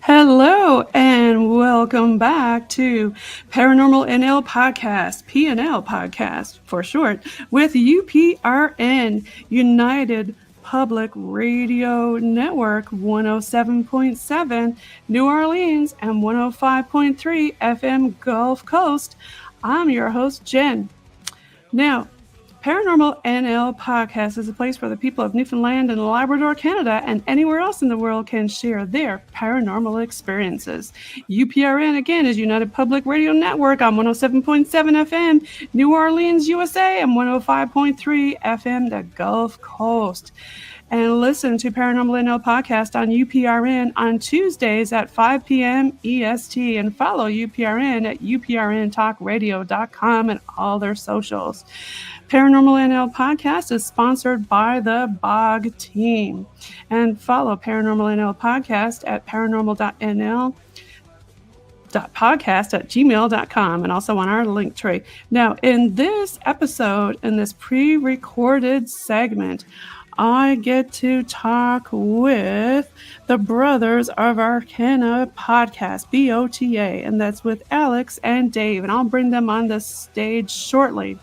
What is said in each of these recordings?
Hello and welcome back to Paranormal NL Podcast, PNL Podcast for short, with UPRN, United Public Radio Network 107.7 New Orleans and 105.3 FM Gulf Coast. I'm your host, Jen. Now, Paranormal NL Podcast is a place where the people of Newfoundland and Labrador, Canada, and anywhere else in the world can share their paranormal experiences. UPRN, again, is United Public Radio Network on 107.7 FM, New Orleans, USA, and 105.3 FM, the Gulf Coast. And listen to Paranormal NL Podcast on UPRN on Tuesdays at 5 p.m. EST, and follow UPRN at uprntalkradio.com and all their socials. Paranormal NL Podcast is sponsored by the BOG team. And follow Paranormal NL Podcast at paranormal.nl.podcast@gmail.com and also on our link tree. Now, in this episode, in this pre-recorded segment, I get to talk with the Brothers of Arcana podcast, BOTA, and that's with Alex and Dave, and I'll bring them on the stage shortly.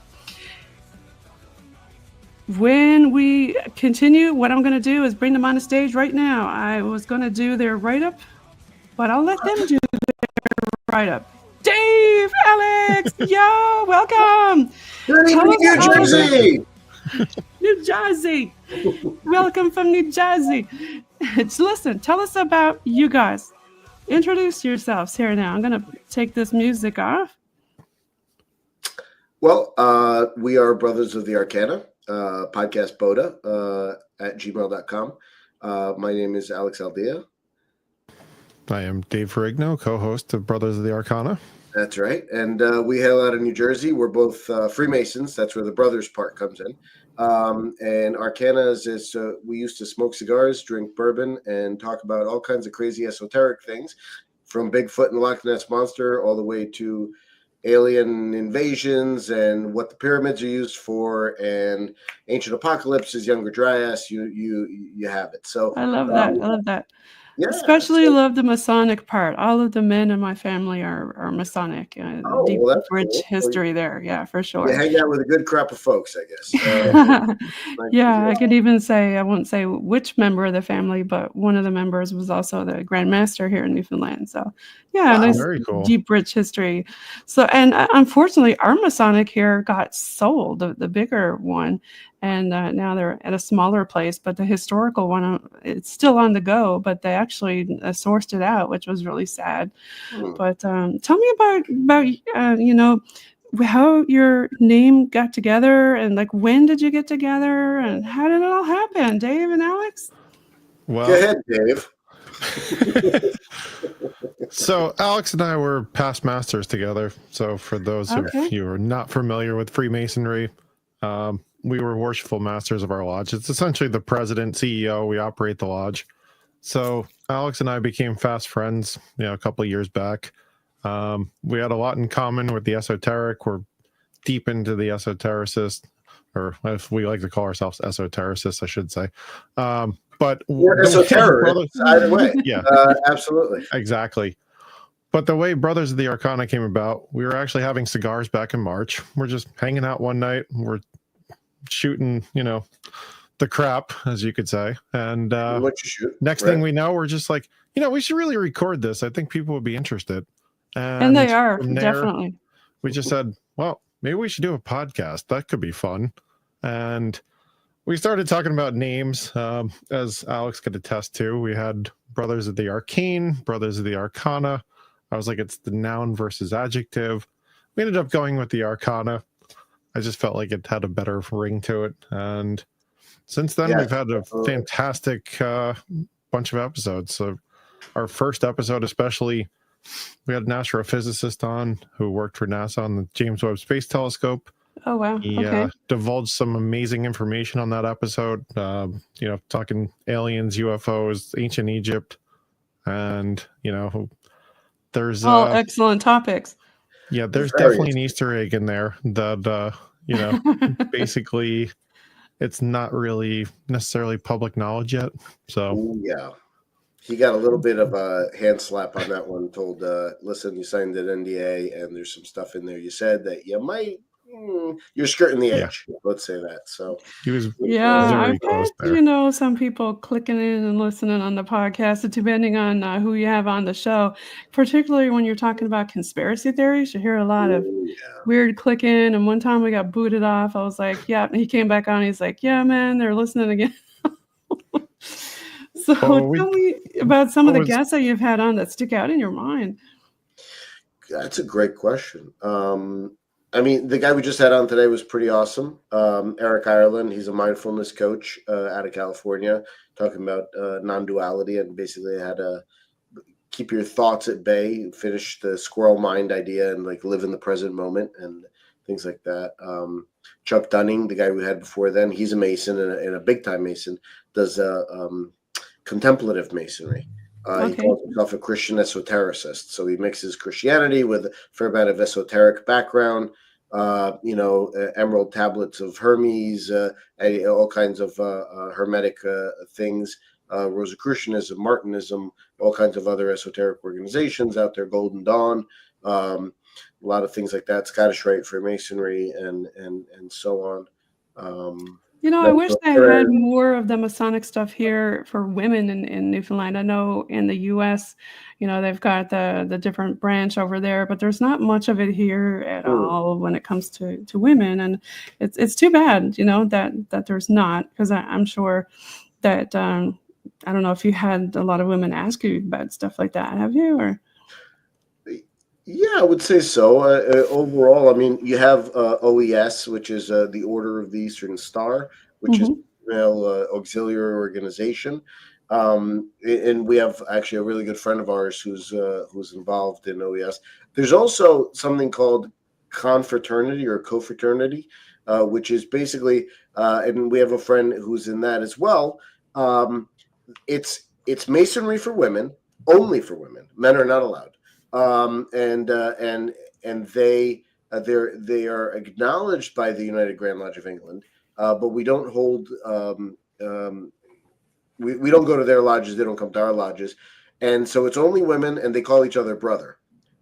When we continue, what I'm going to do is bring them on the stage right now. I was going to do their write-up, but I'll let them do their write-up. Dave, Alex, yo, welcome. Good evening, New Jersey. New Jersey. Welcome from New Jersey. Listen, tell us about you guys. Introduce yourselves here now. I'm going to take this music off. Well, we are Brothers of the Arcana, podcast BOTA at gmail.com. My name is Alex Aldea. I am Dave Ferrigno, co-host of Brothers of the Arcana. That's right. And we hail out of New Jersey. We're both Freemasons. That's where the brothers part comes in. And Arcana is we used to smoke cigars, drink bourbon, and talk about all kinds of crazy esoteric things, from Bigfoot and Loch Ness Monster all the way to alien invasions and what the pyramids are used for, and ancient apocalypses, Younger Dryas. You have it. So I love that. I love that. Yeah, especially love the Masonic part. All of the men in my family are Masonic. Deep, rich history there. Yeah, for sure. You hang out with a good crop of folks, I guess. Yeah, I could even say, I won't say which member of the family, but one of the members was also the Grand Master here in Newfoundland. So, yeah, nice, very cool. Deep, rich history. So, and unfortunately, our Masonic here got sold, the bigger one. And now they're at a smaller place, but the historical one, it's still on the go, but they actually sourced it out, which was really sad. But tell me about how your name got together, and like, when did you get together, and how did it all happen, Dave and Alex? Well, go ahead, Dave. So Alex and I were past masters together. So for those of you who are not familiar with Freemasonry, we were worshipful masters of our lodge. It's essentially the president, CEO. We operate the lodge. So Alex and I became fast friends, a couple of years back. We had a lot in common with the esoteric. We're deep into the esotericist, or if we like to call ourselves esotericists, I should say. But we're esoterics either way. Yeah, absolutely. Exactly. But the way Brothers of the Arcana came about, we were actually having cigars back in March. We're just hanging out one night. We're shooting, the crap, as you could say. And what you shoot. Next thing we know, we're just like, we should really record this. I think people would be interested. And they are, definitely. We just said, well, maybe we should do a podcast. That could be fun. And we started talking about names, as Alex could attest to. We had Brothers of the Arcane, Brothers of the Arcana. I was like, it's the noun versus adjective. We ended up going with the Arcana. I just felt like it had a better ring to it. And since then, we've had a fantastic bunch of episodes. So our first episode, especially, we had an astrophysicist on who worked for NASA on the James Webb Space Telescope. Oh, wow. He divulged some amazing information on that episode, talking aliens, UFOs, ancient Egypt, and, there's all excellent topics. Yeah, there's definitely an Easter egg in there that, basically it's not really necessarily public knowledge yet. So, he got a little bit of a hand slap on that one. Told, listen, you signed an NDA, and there's some stuff in there you said that you might. You're skirting the edge. Yeah. Let's say that. So he was Yeah, very I've close had, there. some people clicking in and listening on the podcast, depending on who you have on the show. Particularly when you're talking about conspiracy theories, you hear a lot of yeah. weird clicking. And one time we got booted off. I was like, yeah. And he came back on. He's like, yeah, man, they're listening again. So Well, tell me about some of the was- guests that you've had on that stick out in your mind. That's a great question. I mean, the guy we just had on today was pretty awesome. Eric Ireland, he's a mindfulness coach out of California, talking about non-duality and basically how to keep your thoughts at bay, finish the squirrel mind idea, and like live in the present moment and things like that. Chuck Dunning, the guy we had before then, he's a Mason and a big-time Mason, does contemplative Masonry. He calls himself a Christian esotericist. So he mixes Christianity with a fair amount of esoteric background, emerald tablets of Hermes, all kinds of hermetic things, Rosicrucianism, Martinism, all kinds of other esoteric organizations out there, Golden Dawn, a lot of things like that, Scottish Rite Freemasonry, and so on. I wish they had more of the Masonic stuff here for women in Newfoundland. I know in the U.S., they've got the different branch over there, but there's not much of it here at all when it comes to women, and it's too bad, that there's not, because I'm sure that I don't know if you had a lot of women ask you about stuff like that. Have you? Or yeah, I would say so. Overall, I mean, you have OES, which is the Order of the Eastern Star, which is a female auxiliary organization, and we have actually a really good friend of ours who's involved in OES. There's also something called confraternity or cofraternity, which is basically, and we have a friend who's in that as well. It's Masonry for women, only for women. Men are not allowed. And they are acknowledged by the United Grand Lodge of England, but we don't hold we don't go to their lodges. They don't come to our lodges, and so it's only women, and they call each other brother,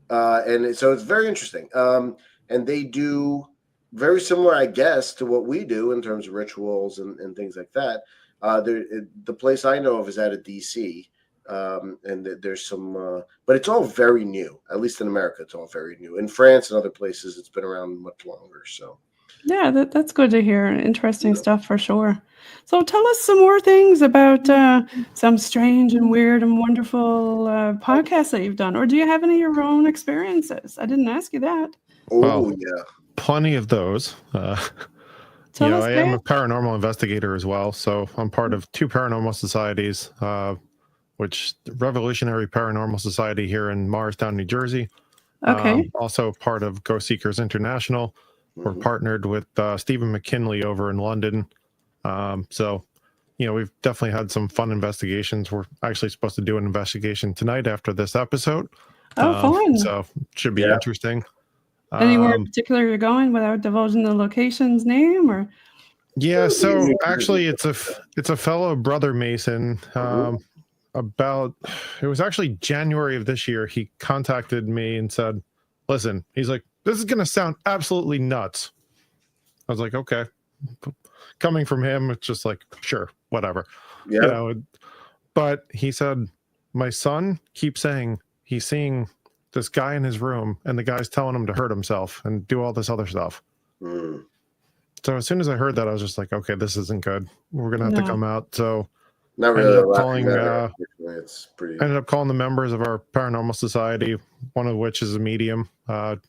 and so it's very interesting. And they do very similar, I guess, to what we do in terms of rituals and things like that. The place I know of is out of DC. And there's some, but it's all very new. At least in America, it's all very new. In France and other places, it's been around much longer. So, yeah, that's good to hear. Interesting stuff for sure. So tell us some more things about some strange and weird and wonderful podcasts that you've done, or do you have any of your own experiences? I didn't ask you that. Yeah, plenty of those. I am a paranormal investigator as well, so I'm part of two paranormal societies. Which Revolutionary Paranormal Society here in Morristown, New Jersey. Okay. Also part of Ghost Seekers International. We're partnered with Stephen McKinley over in London. So, we've definitely had some fun investigations. We're actually supposed to do an investigation tonight after this episode. Fun. So should be interesting. Anywhere in particular you're going without divulging the location's name, or? Yeah, so actually it's a fellow brother Mason. It was actually January of this year, he contacted me and said, listen, he's like, this is going to sound absolutely nuts. I was like, okay. Coming from him, it's just like, sure, whatever. Yeah. But he said, my son keeps saying he's seeing this guy in his room and the guy's telling him to hurt himself and do all this other stuff. So as soon as I heard that, I was just like, okay, this isn't good. We're going to have to come out. So not really ended up calling the members of our paranormal society, one of which is a medium,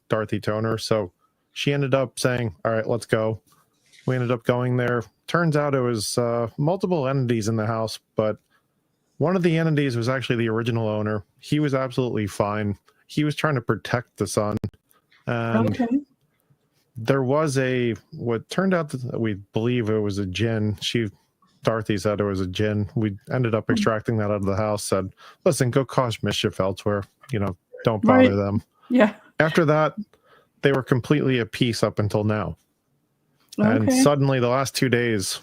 Dorothy Toner. So she ended up saying, all right, let's go. We ended up going there. Turns out it was multiple entities in the house, but one of the entities was actually the original owner. He was absolutely fine. He was trying to protect the son. And there was what turned out that we believe it was a jinn. Dorothy said it was a jinn. We ended up extracting that out of the house, said, listen, go cause mischief elsewhere. Don't bother them. Yeah. After that, they were completely at peace up until now. And suddenly the last 2 days,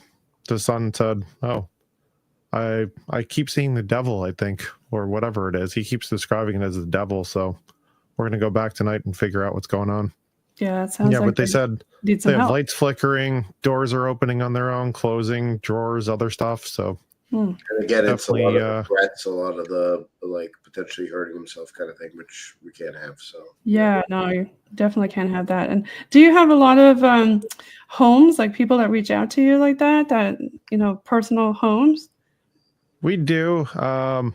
the son said, oh, I keep seeing the devil, I think, or whatever it is. He keeps describing it as the devil, so we're gonna go back tonight and figure out what's going on. Yeah, it sounds Yeah, like but they said need they some have help. lights flickering, doors are opening on their own, closing, drawers, other stuff. So And again, it's a lot definitely, of the threats, a lot of the like potentially hurting himself kind of thing, which we can't have. So Yeah, no, you definitely can't have that. And do you have a lot of homes, like people that reach out to you like that, personal homes? we do. And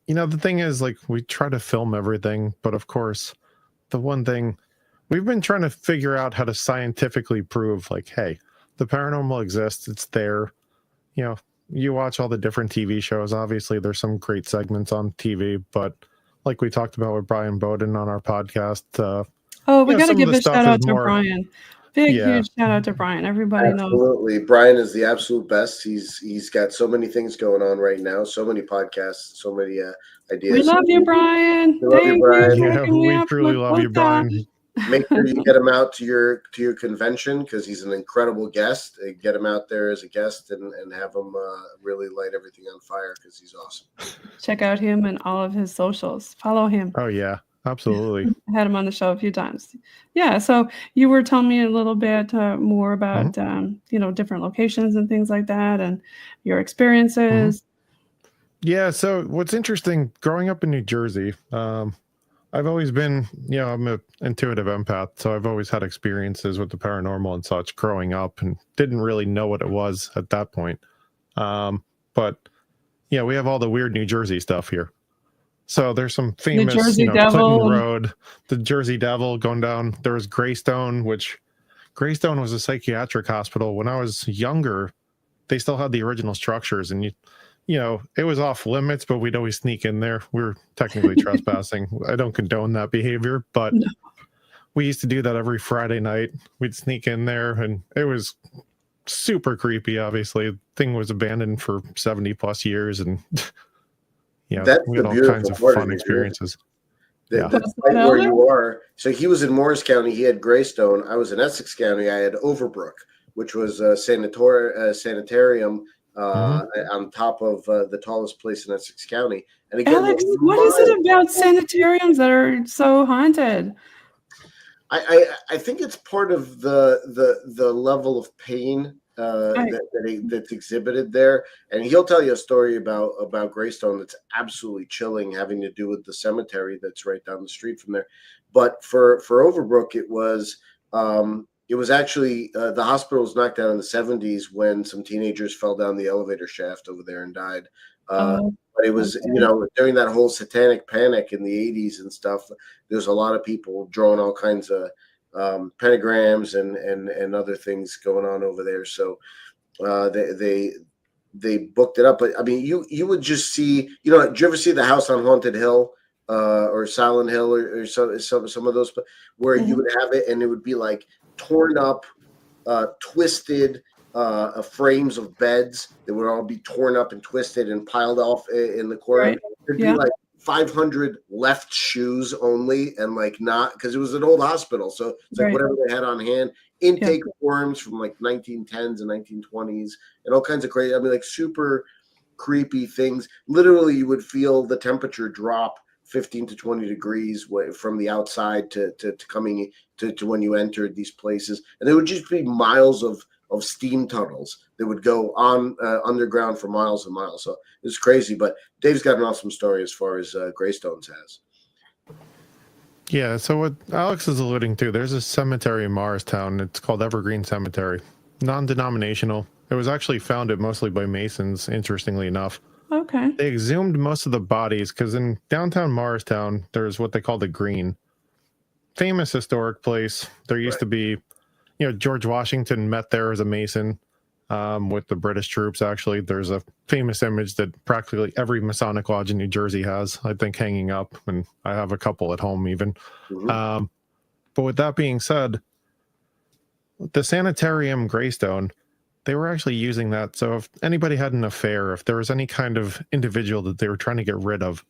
the thing is, like, we try to film everything, but of course, the one thing we've been trying to figure out how to scientifically prove, like, hey, the paranormal exists, it's there. You watch all the different TV shows. Obviously, there's some great segments on TV, but like we talked about with Brian Bowden on our podcast, Oh, we got to some of give the a stuff shout is out to more, Brian. Big, yeah, huge shout out to Brian. Everybody knows. absolutely, Brian is the absolute best. He's got so many things going on right now, so many podcasts, so many ideas. We love you, Brian. We love you, Thank Brian. you for yeah, hooking me we up truly with love you, BOTA. Brian. Make sure you get him out to your convention because he's an incredible guest. Get him out there as a guest and have him really light everything on fire because he's awesome. Check out him and all of his socials. Follow him. Oh yeah, absolutely. I had him on the show a few times. Yeah, so you were telling me a little bit more about different locations and things like that, and your experiences. Yeah. So what's interesting, growing up in New Jersey, I've always been, I'm an intuitive empath, so I've always had experiences with the paranormal and such growing up, and didn't really know what it was at that point. But yeah, we have all the weird New Jersey stuff here. So there's some famous, Jersey Clinton Devil. Road, the Jersey Devil going down. There was Greystone, which Greystone was a psychiatric hospital. When I was younger, they still had the original structures, and it was off limits, but we'd always sneak in there. We were technically trespassing. I don't condone that behavior, but No. we used to do that every Friday night. We'd sneak in there, and it was super creepy. Obviously, the thing was abandoned for 70 plus years, and That's we had the all beautiful kinds of part of fun New experiences. The That's right what where I you are. So he was in Morris County. He had Greystone. I was in Essex County. I had Overbrook, which was a sanitarium on top of the tallest place in Essex County. And again, Alex, what is it about sanitariums that are so haunted? I think it's part of the level of pain Right. that's exhibited there, and he'll tell you a story about Greystone that's absolutely chilling, having to do with the cemetery that's right down the street from there. But for Overbrook, it was actually the hospital was knocked down in the 70s when some teenagers fell down the elevator shaft over there and died. But it was, during that whole satanic panic in the 80s and stuff, there's a lot of people drawing all kinds of pentagrams and other things going on over there. So they booked it up. But I mean, you would just see, did you ever see the House on Haunted Hill or Silent Hill or some of those where you would have it and it would be like torn up, twisted frames of beds that would all be torn up and twisted and piled off in the corner. Right. There'd be like 500 left shoes only, and like not because it was an old hospital, so it's like whatever they had on hand. Intake forms from like 1910s and 1920s, and all kinds of crazy. I mean, like super creepy things. Literally, you would feel the temperature drop 15 to 20 degrees from the outside to coming to when you entered these places, and there would just be miles of steam tunnels that would go on underground for miles and miles. So it's crazy, but Dave's got an awesome story as far as Greystones has. Yeah, so what Alex is alluding to, there's a cemetery in Morristown. It's called Evergreen Cemetery. Non-denominational. It was actually founded mostly by Masons, interestingly enough. Okay. They exhumed most of the bodies because in downtown Morristown, there's what they call the Green. Famous historic place. There used to be, George Washington met there as a Mason with the British troops, actually. There's a famous image that practically every Masonic lodge in New Jersey has, I think, hanging up, and I have a couple at home even. But with that being said, the sanitarium Greystone, they were actually using that. So if anybody had an affair, if there was any kind of individual that they were trying to get rid of,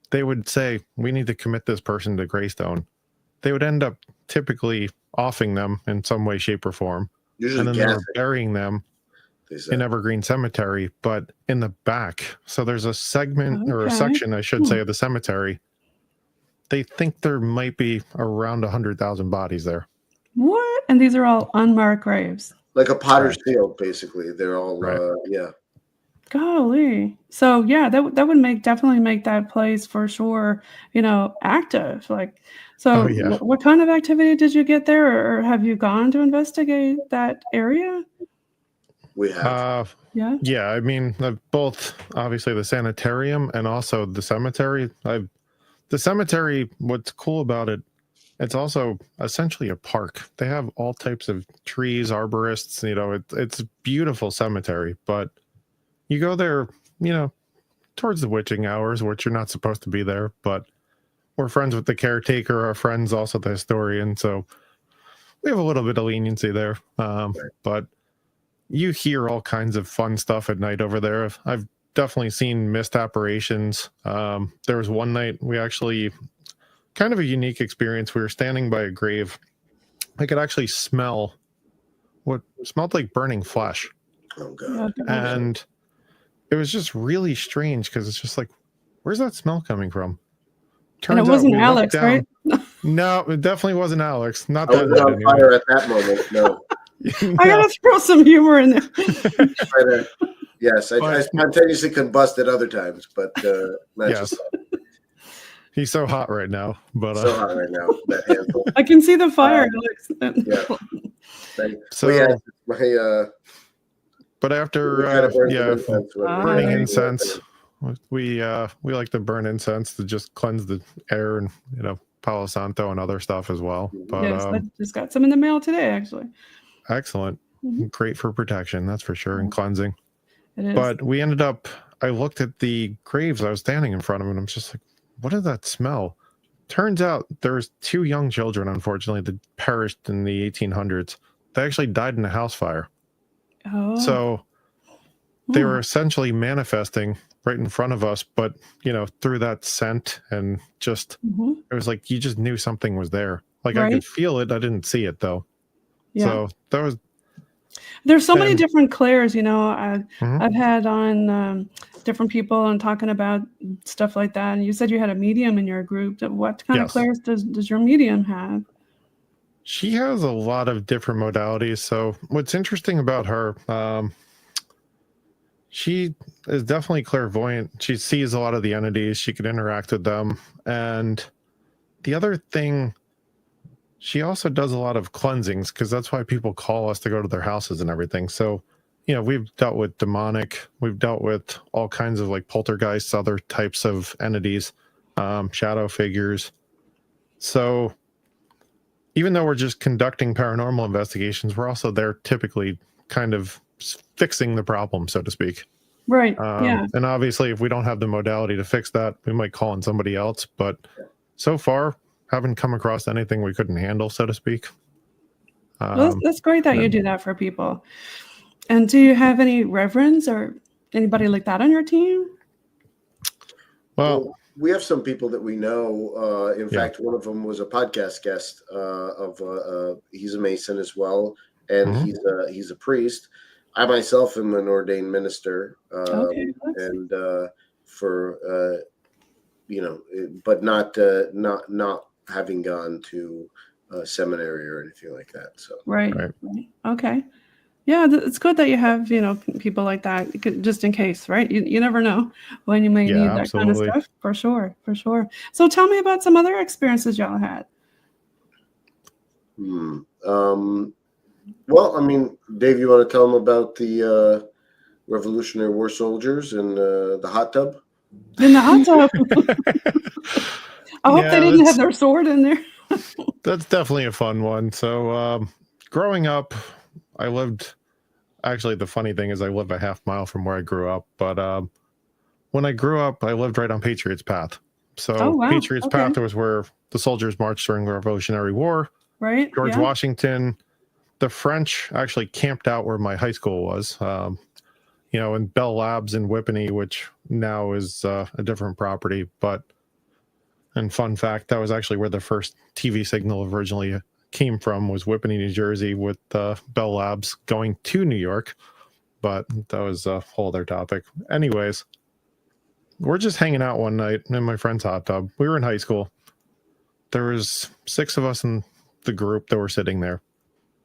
they would say, we need to commit this person to Greystone. They would end up typically offing them in some way, shape, or form. Usually and then they were burying them. they said. in Evergreen Cemetery, but in the back. So there's a segment or a Okay. section, I should say, of the cemetery. They think there might be around 100,000 bodies there. What? And these are all unmarked graves. Like a potter's field, basically. They're all, yeah. Golly. So yeah, that would definitely make that place for sure, active. Like, so Oh, yeah. what kind of activity did you get there, or have you gone to investigate that area? We have. Yeah. Yeah, I mean, both obviously the sanitarium and also the cemetery. The cemetery, what's cool about it, it's also essentially a park. They have all types of trees, arborists, it's a beautiful cemetery, but you go there, towards the witching hours, which you're not supposed to be there, but we're friends with the caretaker, our friends also the historian, so we have a little bit of leniency there. But you hear all kinds of fun stuff at night over there. I've definitely seen mist apparitions. There was one night we actually, kind of a unique experience. We were standing by a grave. I could actually smell what smelled like burning flesh. Oh, God. And it was just really strange because it's just like, where's that smell coming from? And it wasn't Alex, right? No, it definitely wasn't Alex. Not I that was night on fire at that moment. No. I gotta throw some humor in there. Yes, I spontaneously combust at other times, but not yes. just that. He's so hot right now, but So hot right now. That handful. I can see the fire, Alex. Yeah. so My but after burning incense, we like to burn incense to just cleanse the air and Palo Santo and other stuff as well. But yes, I just got some in the mail today, actually. Excellent. Great for protection, that's for sure, and cleansing. It is. But we ended up, I looked at the graves I was standing in front of, and I'm just like, what did that smell? Turns out there's 2 young children, unfortunately, that perished in the 1800s. They actually died in a house fire. Oh. So they were essentially manifesting right in front of us, but through that scent and just it was like you just knew something was there. Like I could feel it. I didn't see it though. Yeah. So that was. There's so many different clairs, I've had on different people and talking about stuff like that. And you said you had a medium in your group. What kind of clairs does your medium have? She has a lot of different modalities. So what's interesting about her, she is definitely clairvoyant. She sees a lot of the entities. She can interact with them. And the other thing, she also does a lot of cleansings, because that's why people call us to go to their houses and everything. So, we've dealt with demonic, we've dealt with all kinds of like poltergeists, other types of entities, shadow figures. So even though we're just conducting paranormal investigations, we're also there typically kind of fixing the problem, so to speak. Right. Yeah. And obviously, if we don't have the modality to fix that, we might call in somebody else. But so far, haven't come across anything we couldn't handle, so to speak. Well, that's great that you do that for people. And do you have any reverends or anybody like that on your team? Well, we have some people that we know. In fact, one of them was a podcast guest he's a Mason as well, and he's a priest. I myself am an ordained minister, and but not having gone to a seminary or anything like that. So right. Okay. Yeah, it's good that you have people like that, just in case, right? You never know when you may need that kind of stuff. For sure. So tell me about some other experiences y'all had. Well, I mean, Dave, you want to tell them about the Revolutionary War soldiers and the hot tub? In the hot tub. I hope they didn't have their sword in there. That's definitely a fun one. So growing up, I lived, actually the funny thing is I live a half mile from where I grew up, but when I grew up, I lived right on Patriots Path. So Patriots Path was where the soldiers marched during the Revolutionary War. Right. George Washington. The French actually camped out where my high school was, in Bell Labs in Whippany, which now is a different property. And fun fact, that was actually where the first TV signal originally came from, was Whippany, New Jersey, with Bell Labs going to New York. but that was a whole other topic. Anyways, we're just hanging out one night in my friend's hot tub. We were in high school. There was 6 of us in the group that were sitting there.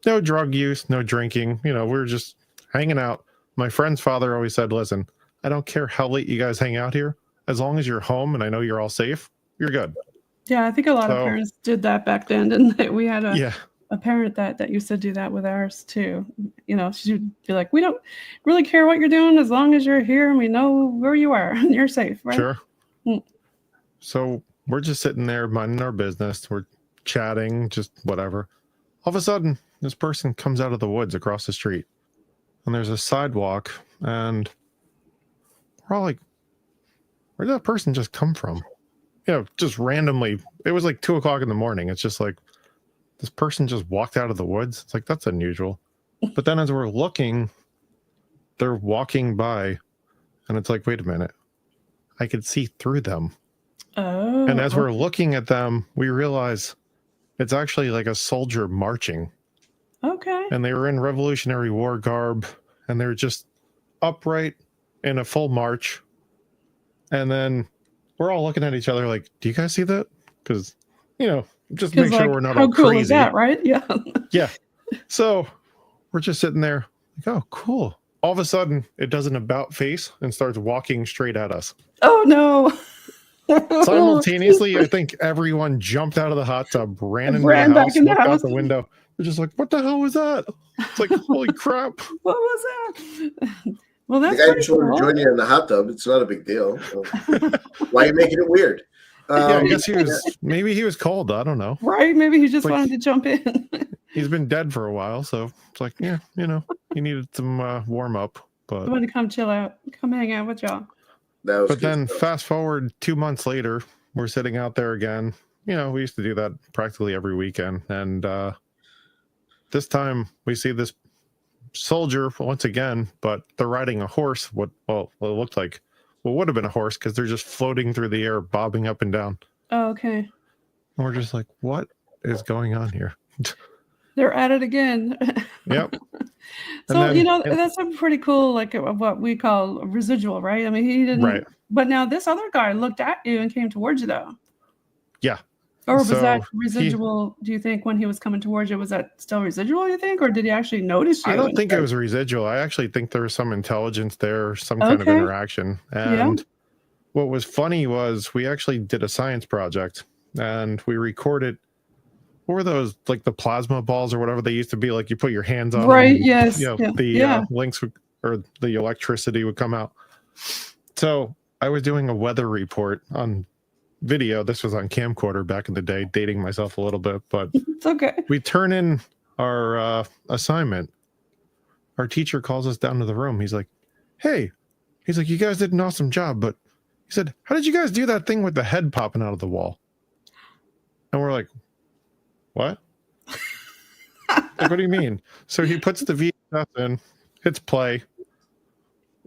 No drug use, no drinking. We were just hanging out. My friend's father always said, listen, I don't care how late you guys hang out here. As long as you're home and I know you're all safe, you're good. Yeah, I think a lot of parents did that back then, didn't they? We had a parent that used to do that with ours too. She'd be like, we don't really care what you're doing as long as you're here and we know where you are and you're safe, right? Sure. So we're just sitting there minding our business. We're chatting, just whatever. All of a sudden, this person comes out of the woods across the street. And there's a sidewalk. And we're all like, where did that person just come from? Just randomly. It was like 2:00 in the morning. It's just like, this person just walked out of the woods. It's like, that's unusual. But then as we're looking, they're walking by. And it's like, wait a minute. I could see through them. Oh. And as we're looking at them, we realize it's actually like a soldier marching. Okay. And they were in Revolutionary War garb. And they were just upright in a full march. And then we're all looking at each other like, do you guys see that? Because, just make sure we're not all crazy. How cool is that, right? Yeah. Yeah. So we're just sitting there like, oh, cool. All of a sudden, it does an about face and starts walking straight at us. Oh, no. Simultaneously, I think everyone jumped out of the hot tub, ran into the house, looked out the window. We're just like, what the hell was that? It's like, holy crap. What was that? Well, that's the guy just wanted to join you in the hot tub. It's not a big deal. Why are you making it weird? I guess maybe he was cold. I don't know. Right? Maybe he just wanted to jump in. He's been dead for a while, so it's like, yeah, he needed some warm up. But I want to come chill out, come hang out with y'all. But then fast forward 2 months later, we're sitting out there again. We used to do that practically every weekend. And this time we see this soldier once again, but they're riding a horse. It looked like would have been a horse because they're just floating through the air, bobbing up and down. Oh, okay. And we're just like, what is going on here? They're at it again. Yep. So, that's a pretty cool, like what we call a residual, right? I mean, he didn't. Right. But now this other guy looked at you and came towards you, though. Yeah. Or was that residual, do you think, when he was coming towards you? Was that still residual, you think? Or did he actually notice you? I don't think it was residual. I actually think there was some intelligence there, some kind of interaction. And what was funny was we actually did a science project and we recorded, what were those, like the plasma balls or whatever they used to be, like you put your hands on right, them, yes. The links or the electricity would come out. So I was doing a weather report on video. This was on camcorder back in the day, dating myself a little bit, but it's okay. We turn in our assignment. Our teacher calls us down to the room. He's like, hey, you guys did an awesome job, but he said, how did you guys do that thing with the head popping out of the wall? And we're like, what? Like, what do you mean? So he puts the VHS in, hits play.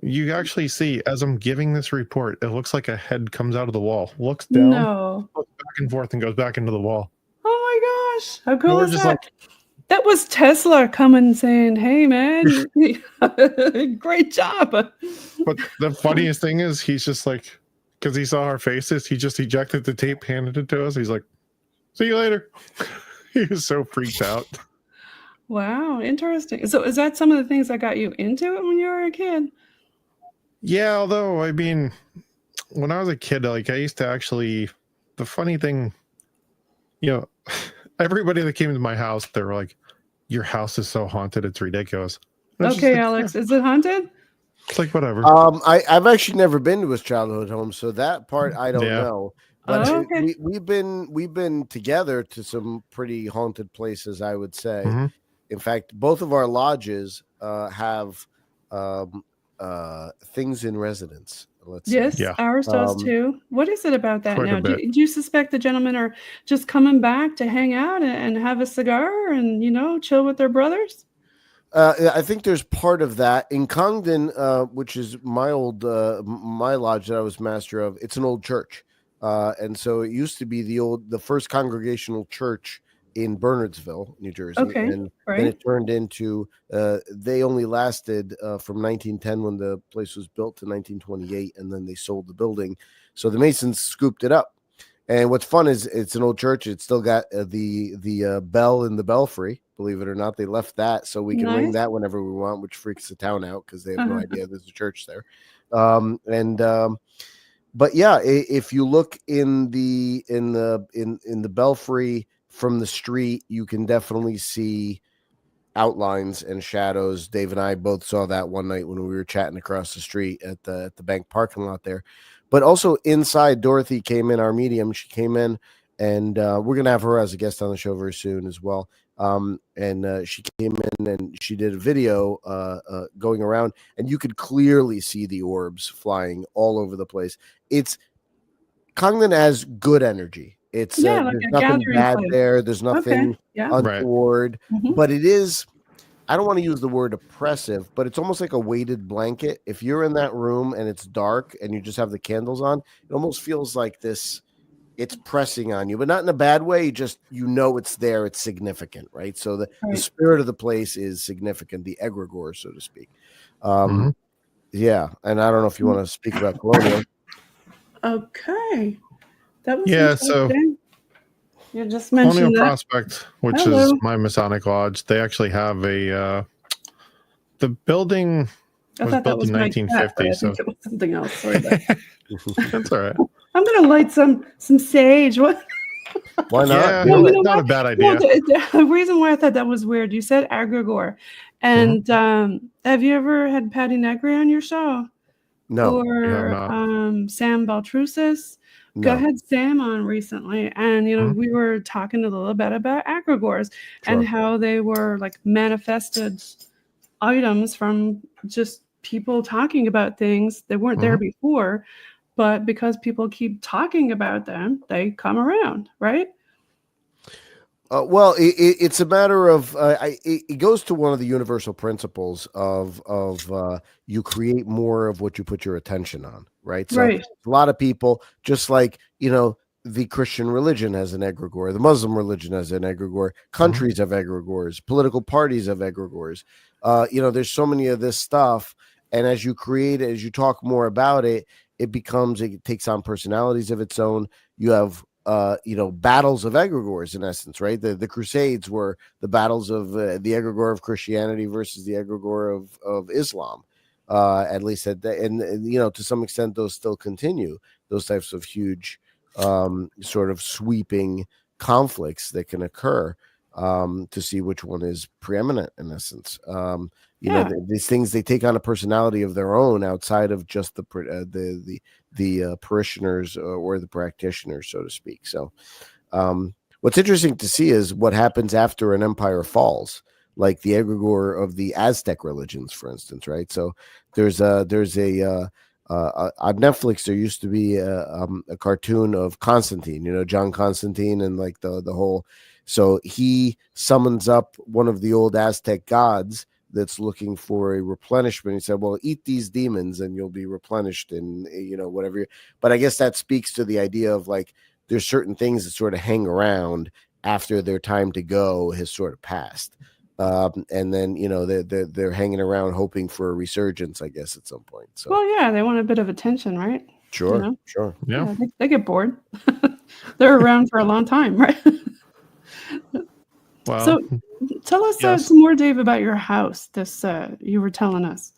You actually see, as I'm giving this report, it looks like a head comes out of the wall, looks down, looks back and forth, and goes back into the wall. Oh my gosh. How cool is that? That was Tesla coming saying, hey, man, great job. But the funniest thing is, he's just like, because he saw our faces, he just ejected the tape, handed it to us. He's like, see you later. He was so freaked out. Wow, interesting. So is that some of the things that got you into it when you were a kid? Yeah, although, I mean, when I was a kid, like I used to actually, the funny thing, everybody that came to my house, they were like, your house is so haunted, it's ridiculous. Okay, like, Alex, is it haunted? It's like, whatever. I've actually never been to his childhood home, so that part I don't know. But we've been together to some pretty haunted places, I would say. Mm-hmm. In fact, both of our lodges have things in residence. Ours does too. What is it about that now? Do you suspect the gentlemen are just coming back to hang out and have a cigar and chill with their brothers? I think there's part of that in Congdon, which is my old my lodge that I was master of. It's an old church, and so it used to be the first congregational church in Bernardsville, New Jersey, Okay, and right. then it turned into. They only lasted from 1910 when the place was built to 1928, and then they sold the building. So the Masons scooped it up. And what's fun is it's an old church. It's still got the bell in the belfry. Believe it or not, they left that so we can ring Nice. that whenever we want, which freaks the town out because they have no idea there's a church there. But yeah, if you look in the belfry from the street, you can definitely see outlines and shadows. Dave and I both saw that one night when we were chatting across the street at the bank parking lot there. But also inside, Dorothy came in, our medium. She came in, and we're gonna have her as a guest on the show very soon as well. She came in and she did a video going around, and you could clearly see the orbs flying all over the place. It's Congdon has good energy. It's like there's a nothing gathering bad place. there. There's nothing Yeah. untoward, Mhm. but it is. I don't want to use the word oppressive, but it's almost like a weighted blanket. If you're in that room and it's dark and you just have the candles on, it almost feels like this. It's pressing on you, but not in a bad way. Just it's there. It's significant, right? So the spirit of the place is significant, the egregore, so to speak. Yeah, and I don't know if you want to speak about Colonial. Okay, that was So interesting. You just Colonial mentioned that. Prospect, which is my Masonic lodge, they actually have the building was built in 1950. So it was something else. Sorry, that's all right. I'm gonna light some sage. What? Why not? Yeah, not a bad idea. The reason why I thought that was weird, you said egregore, and have you ever had Patty Negri on your show? No. Or Sam Baltrusis? No. I had Sam on recently, and we were talking a little bit about egregores and how they were like manifested items from just people talking about things that weren't there before, but because people keep talking about them, they come around, right? Well, it's a matter of it goes to one of the universal principles of you create more of what you put your attention on, right? So a lot of people, just like the Christian religion has an egregore, the Muslim religion has an egregore, countries have egregores, political parties have egregores. There's so many of this stuff, and as you talk more about it, it takes on personalities of its own. You have battles of egregores in essence, right? The Crusades were the battles of the egregore of Christianity versus the egregore of Islam, at least and to some extent those still continue, those types of huge sort of sweeping conflicts that can occur to see which one is preeminent in essence. These things, they take on a personality of their own outside of just the parishioners or the practitioners, so to speak. So what's interesting to see is what happens after an empire falls, like the egregore of the Aztec religions, for instance, right? So there's a on Netflix, there used to be a cartoon of Constantine, John Constantine, and like the whole. So he summons up one of the old Aztec gods that's looking for a replenishment. He said, well, eat these demons and you'll be replenished and whatever. But I guess that speaks to the idea of like there's certain things that sort of hang around after their time to go has sort of passed. And then they're hanging around hoping for a resurgence, I guess, at some point. So they want a bit of attention, right? Sure. Yeah, they get bored. They're around for a long time, right? Well, so tell us some more, Dave, about your house. This you were telling us.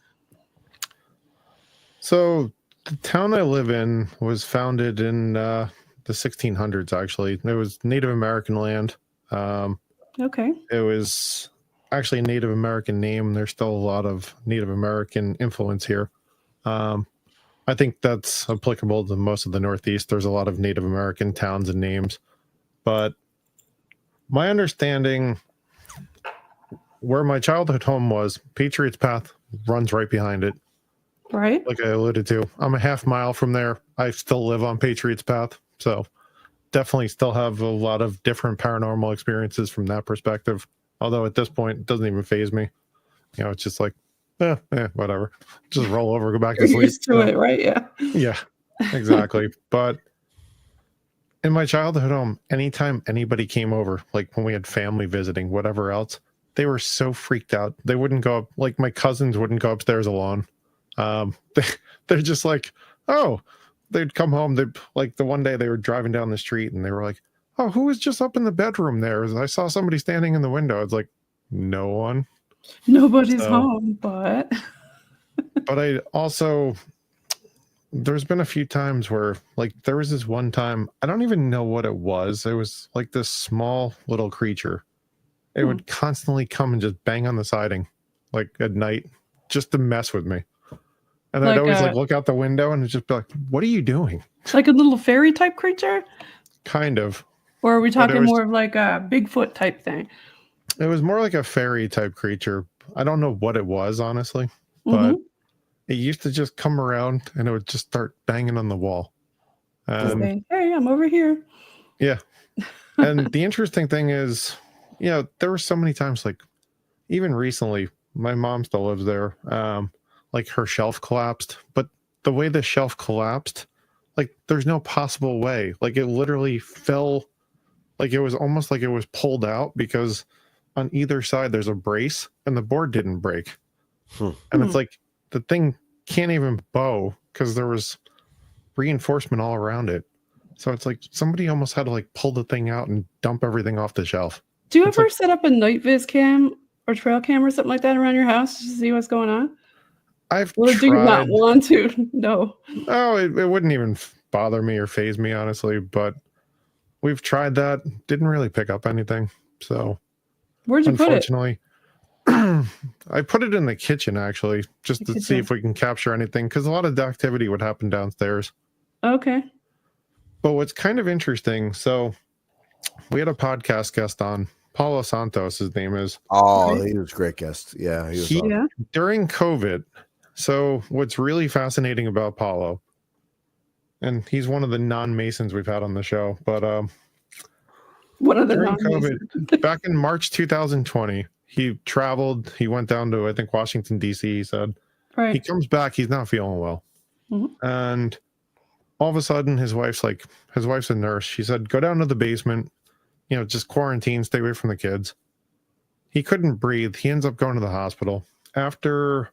So the town I live in was founded in the 1600s. Actually, it was Native American land. Okay. It was actually a Native American name. There's still a lot of Native American influence here. I think that's applicable to most of the Northeast. There's a lot of Native American towns and names, but my understanding, where my childhood home was, Patriots Path runs right behind it. Right. Like I alluded to, I'm a half mile from there. I still live on Patriots Path, so definitely still have a lot of different paranormal experiences from that perspective. Although at this point, it doesn't even faze me. It's just like, whatever. Just roll over, go back to sleep. Used to it, right? Yeah. Yeah, exactly. But in my childhood home, anytime anybody came over, like when we had family visiting, whatever else, they were so freaked out. They wouldn't go up, like my cousins wouldn't go upstairs alone. They, they're just like, oh, they'd come home. They like the one day they were driving down the street and they were like, oh, who was just up in the bedroom there? I saw somebody standing in the window. It's like, no one. Nobody's So- home, but But I also, there's been a few times where, like, there was this one time, I don't even know what it was. It was like this small little creature. It would constantly come and just bang on the siding, like at night, just to mess with me. And I'd Like always a- like look out the window and it'd just be like, what are you doing? like a little fairy type creature? Kind of. Or are we But it talking was- more of like a Bigfoot type thing? It was more like a fairy type creature. I don't know what it was, honestly, Mhm. but it used to just come around and it would just start banging on the wall. Just And saying, hey, I'm over here. yeah. And the interesting thing is, you know, there were so many times, like even recently, my mom still lives there. Like her shelf collapsed, but the way the shelf collapsed, like there's no possible way. Like it literally fell, like it was almost like it was pulled out because on either side there's a brace and the board didn't break. And it's like the thing can't even bow because there was reinforcement all around it. So it's like somebody almost had to like pull the thing out and dump everything off the shelf. Do you It's ever like- set up a night viz cam or trail cam or something like that around your house to see what's going on? I've Or do you not tried. want to? No. Oh, it wouldn't even bother me or phase me, honestly. But we've tried that. Didn't really pick up anything. So Where'd you put it? unfortunately, I put it in the kitchen actually, just The to see kitchen. if we can capture anything, because a lot of the activity would happen downstairs. Okay. But what's kind of interesting, so we had a podcast guest on, Paulo Santos, his name is. Oh, Right. he was a great guest. Yeah, he was. He- awesome. Yeah. During COVID, so what's really fascinating about Paulo, and he's one of the non-Masons we've had on the show, but One of the during non-Masons. COVID, back in March 2020, he traveled, he went down to, I think, Washington, D.C., he said. He Right. comes back, he's not feeling well. Mhm. And all of a sudden, his wife's a nurse. She said, go down to the basement, you know, just quarantine, stay away from the kids. He couldn't breathe. He ends up going to the hospital. After,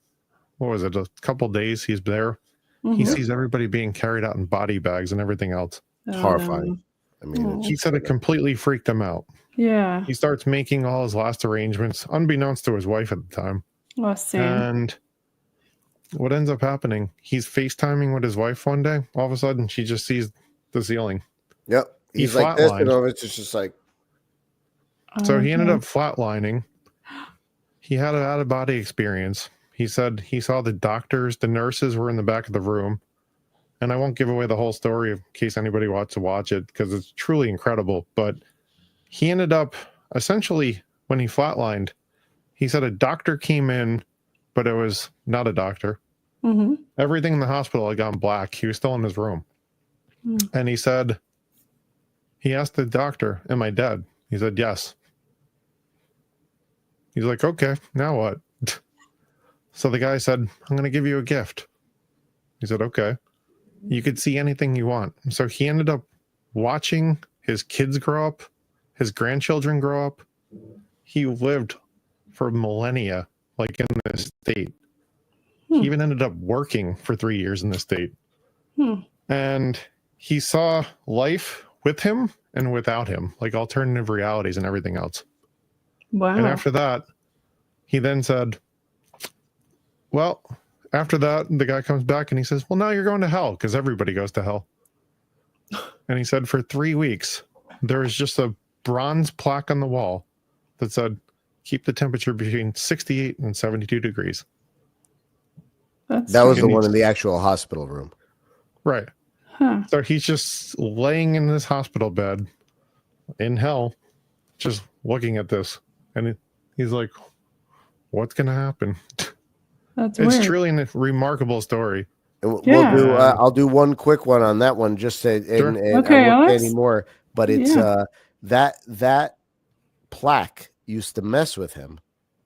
what was it, a couple days he's there, he Mhm. sees everybody being carried out in body bags and everything else. Oh, horrifying. I mean, Oh. He said it completely freaked him out. Yeah. He starts making all his last arrangements, unbeknownst to his wife at the time. Oh, Sam. And what ends up happening, he's FaceTiming with his wife one day. All of a sudden, she just sees the ceiling. yep. He He's like this, and flatlined. all it's just like, So he ended Okay. up flatlining. He had an out of body experience. He said he saw the doctors, the nurses were in the back of the room. And I won't give away the whole story in case anybody wants to watch it because it's truly incredible. But he ended up essentially, when he flatlined, he said a doctor came in, but it was not a doctor. Mhm. Everything in the hospital had gone black. He was still in his room. Hmm. And he said, he asked the doctor, am I dead? He said, yes. He's like, okay, now what? So the guy said, I'm going to give you a gift. He said, okay. You could see anything you want. So he ended up watching his kids grow up, his grandchildren grow up. He lived for millennia, like in this state. Hmm. He even ended up working for 3 years in this state. Hmm. And he saw life with him and without him, like alternative realities and everything else. Wow. And after that, he then said, well, after that, the guy comes back and he says, well, now you're going to hell because everybody goes to hell. And he said for 3 weeks, there was just a bronze plaque on the wall that said, keep the temperature between 68 and 72 degrees. That's that was the strange. one in the actual hospital room. Right. Huh. So he's just laying in this hospital bed in hell, just looking at this. And he's like, what's going to happen? That's It's weird. truly a remarkable story. And we'll Yeah. do. I'll do one quick one on that one. Just say, Sure. and Okay, I won't say Alex. any more. But it's Yeah. that plaque used to mess with him.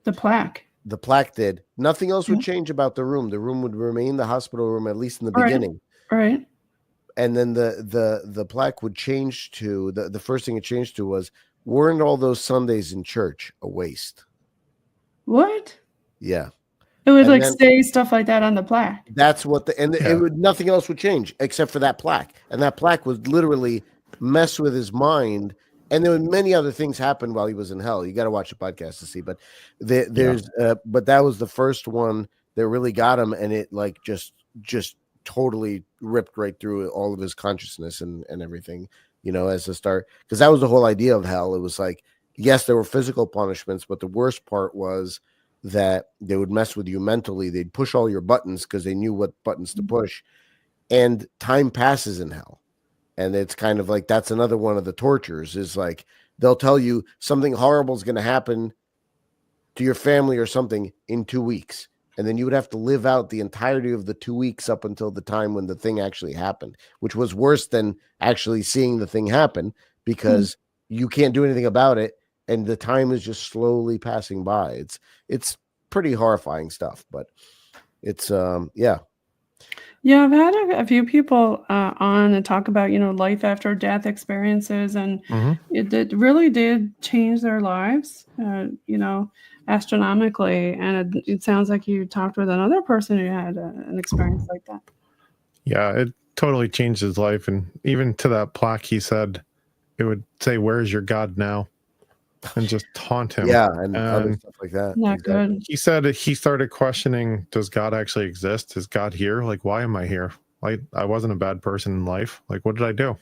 The plaque. The plaque did. Nothing else would Yeah. change about the room. The room would remain the hospital room, at least in the All right. beginning. All right. and then the plaque would change to the first thing it changed to was, weren't all those Sundays in church a waste? What? Yeah. It would And like then- say stuff like that on the plaque. That's what it Yeah. would, nothing else would change except for that plaque. And that plaque would literally mess with his mind. And there were many other things happened while he was in hell. You got to watch the podcast to see, but but that was the first one that really got him. And it like just totally ripped right through all of his consciousness and everything, as a start. Cause that was the whole idea of hell. It was like, yes, there were physical punishments, but the worst part was that they would mess with you mentally. They'd push all your buttons because they knew what buttons to push, and time passes in hell. And it's kind of like, that's another one of the tortures, is like, they'll tell you something horrible is going to happen to your family or something in 2 weeks. And then you would have to live out the entirety of the 2 weeks up until the time when the thing actually happened, which was worse than actually seeing the thing happen, because you can't do anything about it. And the time is just slowly passing by. It's pretty horrifying stuff, but it's yeah. Yeah, I've had a few people on and talk about, life after death experiences, and it really did change their lives, astronomically. And it sounds like you talked with another person who had an experience like that. Yeah, it totally changed his life. And even to that plaque, he said it would say, "Where's your God now?" and just taunt him. Yeah, and other stuff like that. Not good. He said he started questioning, does God actually exist? Is God here? Like, why am I here? Like, I wasn't a bad person in life. Like, what did I do?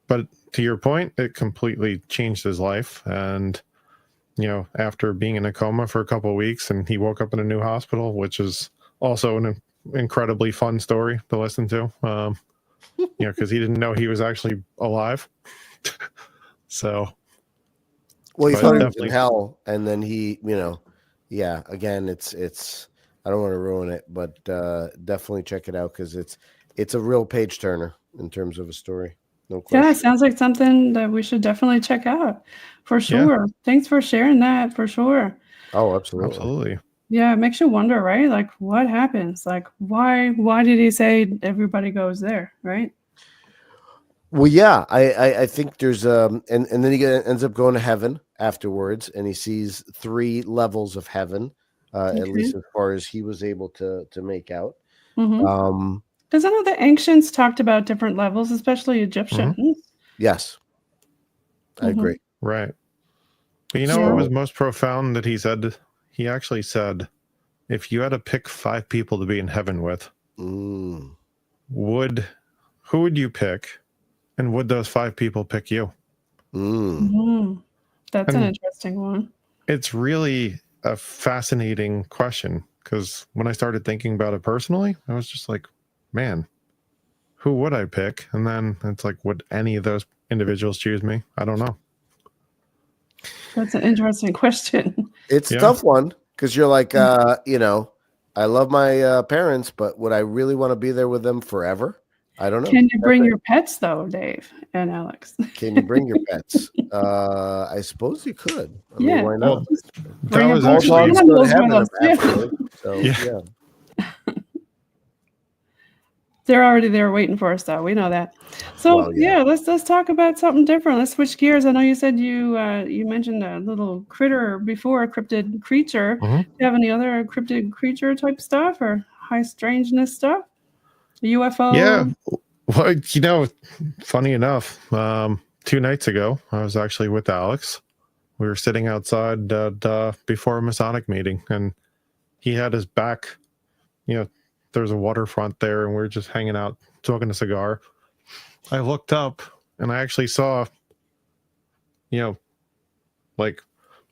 But to your point, it completely changed his life. And, after being in a coma for a couple of weeks, and he woke up in a new hospital, which is also an incredibly fun story to listen to, because he didn't know he was actually alive. So, well, he but thought he was definitely- in hell, and then he, yeah. Again, it's. I don't want to ruin it, but definitely check it out, because it's a real page turner in terms of a story. No question. Yeah, it sounds like something that we should definitely check out, for sure. Thanks for sharing that, for sure. Oh, absolutely. Absolutely. Yeah, it makes you wonder, right? Like, what happens? Like, why did he say everybody goes there, right? Well, yeah, I think there's and then he ends up going to heaven afterwards, and he sees 3 levels of heaven, at least as far as he was able to make out. Because I know the ancients talked about different levels, especially Egyptians. Yes, I agree. Right. But what was most profound that he said? He actually said, if you had to pick 5 people to be in heaven with, who would you pick? And would those 5 people pick you? That's an interesting one. It's really a fascinating question, because when I started thinking about it personally, I was just like, man, who would I pick? And then it's like, would any of those individuals choose me? I don't know. That's an interesting question. It's a tough one, because you're like, I love my parents, but would I really want to be there with them forever? I don't know. Can you bring your pets, though, Dave and Alex? Can you bring your pets? I suppose you could. I mean, why not? That was bunch of actually animals with us. So, Yeah. They're already there waiting for us, though. We know that. So let's talk about something different. Let's switch gears. I know you said you mentioned a little critter before, a cryptid creature. Do you have any other cryptid creature type stuff or high strangeness stuff? UFO? Yeah. Well, funny enough, 2 nights ago, I was actually with Alex. We were sitting outside before a Masonic meeting, and he had his back, there's a waterfront there, and we were just hanging out, smoking a cigar. I looked up, and I actually saw, like